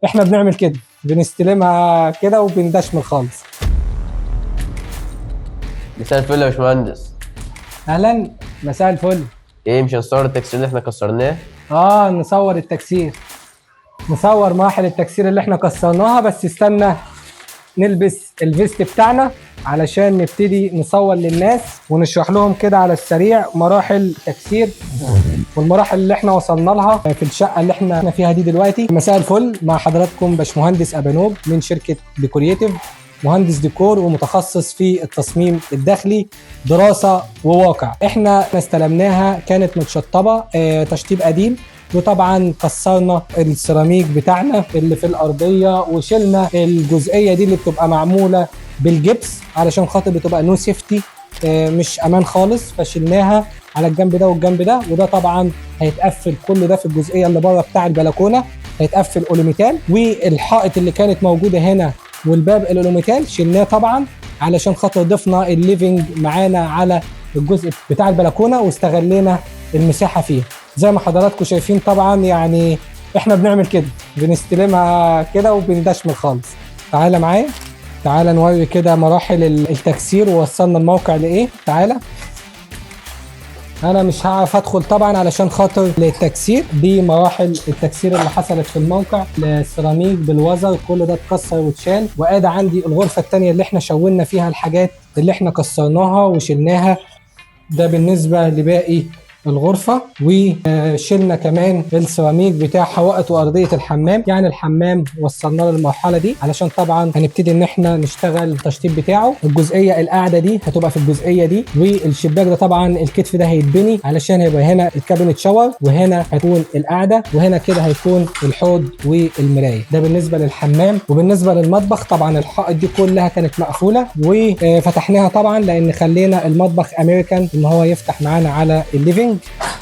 احنا بنعمل كده، بنستلمها كده وبندشمل خالص. مساء الفل يا باشمهندس. اهلا، مساء الفل. ايه مش هنصور التكسير اللي احنا كسرناه؟ نصور التكسير، نصور مراحل التكسير اللي احنا كسرناها. بس استنى نلبس الفيست بتاعنا علشان نبتدي نصور للناس ونشرح لهم كده على السريع مراحل تكسير والمراحل اللي احنا وصلنا لها في الشقه اللي احنا فيها دي دلوقتي. مساء الفل، مع حضراتكم باشمهندس ابانوب من شركه ديكوريتيف، مهندس ديكور ومتخصص في التصميم الداخلي دراسه وواقع. احنا استلمناها كانت متشطبه تشطيب قديم، وطبعا كسرنا السيراميك بتاعنا اللي في الارضيه وشلنا الجزئيه دي اللي بتبقى معموله بالجبس علشان خاطر بتبقى نو سيفتي، مش امان خالص، فشلناها على الجنب ده والجنب ده. وده طبعا هيتقفل كل ده في الجزئيه اللي بره بتاع البلكونه، هيتقفل اولوميتال. والحائط اللي كانت موجوده هنا والباب الاولوميتال شلناه طبعا علشان خاطر ضفنا الليفنج معانا على الجزء بتاع البلكونه واستغلينا المساحه فيه. زي ما حضراتكم شايفين طبعا، يعني احنا بنعمل كده، بنستلمها كده وبندشمل خالص. تعالى معايا، تعالى نوري كده مراحل التكسير ووصلنا الموقع لايه. تعالى، انا مش هعرف ادخل طبعا علشان خاطر التكسير. دي مراحل التكسير اللي حصلت في الموقع، السيراميك بالوزر كل ده اتكسر واتشال. وادي عندي الغرفه الثانيه اللي احنا شونا فيها الحاجات اللي احنا كسرناها وشلناها. ده بالنسبه لباقي الغرفه. وشلنا كمان السيراميك بتاع حوائط وارضيه الحمام، يعني الحمام وصلنا له المرحله دي علشان طبعا هنبتدي ان احنا نشتغل التشطيب بتاعه. الجزئيه القاعده دي هتبقى في الجزئيه دي، والشباك ده طبعا الكتف ده هيتبني علشان هيبقى هنا الكابينت شاور، وهنا هتكون القاعده، وهنا كده هيكون الحوض والمرايه. ده بالنسبه للحمام. وبالنسبه للمطبخ طبعا الحائط دي كلها كانت مقفوله وفتحناها طبعا لان خلينا المطبخ امريكان ان هو يفتح معانا على الليفينج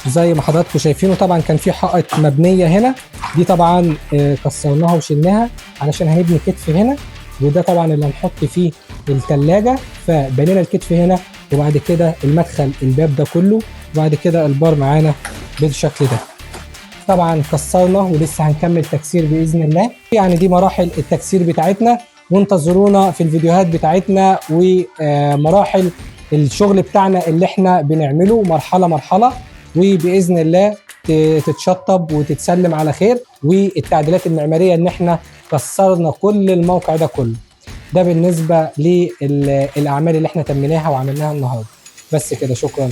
زي ما حضراتكم شايفينه. طبعا كان في حائط مبنيه هنا، دي طبعا كسرناها وشلناها علشان هنبني كتف هنا، وده طبعا اللي هنحط فيه الثلاجه. فبنينا الكتف هنا، وبعد كده المدخل الباب ده كله، وبعد كده البار معانا بالشكل ده. طبعا كسرنا ولسه هنكمل تكسير باذن الله. يعني دي مراحل التكسير بتاعتنا، وانتظرونا في الفيديوهات بتاعتنا ومراحل الشغل بتاعنا اللي احنا بنعمله مرحله مرحله، وباذن الله تتشطب وتتسلم على خير. والتعديلات المعماريه ان احنا كسرنا كل الموقع ده كله. ده بالنسبه للاعمال اللي احنا تميناها وعملناها النهارده. بس كده، شكرا.